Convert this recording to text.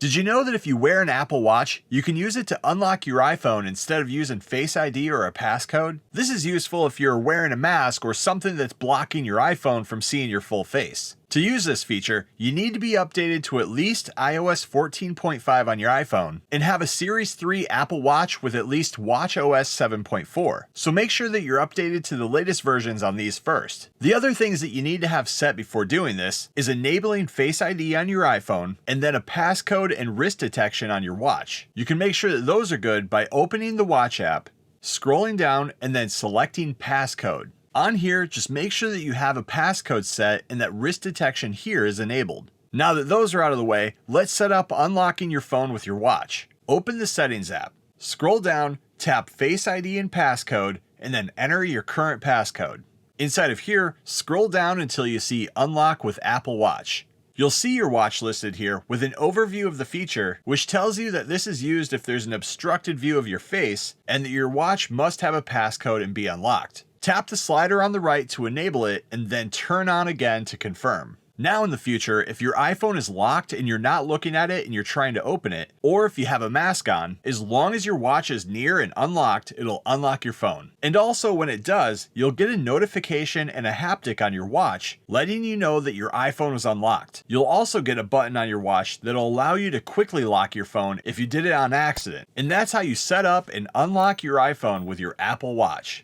Did you know that if you wear an Apple Watch, you can use it to unlock your iPhone instead of using Face ID or a passcode? This is useful if you're wearing a mask or something that's blocking your iPhone from seeing your full face. To use this feature, you need to be updated to at least iOS 14.5 on your iPhone and have a Series 3 Apple Watch with at least watchOS 7.4. So make sure that you're updated to the latest versions on these first. The other things that you need to have set before doing this is enabling Face ID on your iPhone and then a passcode and wrist detection on your watch. You can make sure that those are good by opening the Watch app, scrolling down, and then selecting Passcode. On here, just make sure that you have a passcode set and that wrist detection here is enabled. Now that those are out of the way, let's set up unlocking your phone with your watch. Open the Settings app, scroll down, tap Face ID and Passcode, and then enter your current passcode. Inside of here, scroll down until you see Unlock with Apple Watch. You'll see your watch listed here with an overview of the feature, which tells you that this is used if there's an obstructed view of your face and that your watch must have a passcode and be unlocked. Tap the slider on the right to enable it and then turn on again to confirm. Now in the future, if your iPhone is locked and you're not looking at it and you're trying to open it, or if you have a mask on, as long as your watch is near and unlocked, it'll unlock your phone. And also when it does, you'll get a notification and a haptic on your watch letting you know that your iPhone was unlocked. You'll also get a button on your watch that'll allow you to quickly lock your phone if you did it on accident. And that's how you set up and unlock your iPhone with your Apple Watch.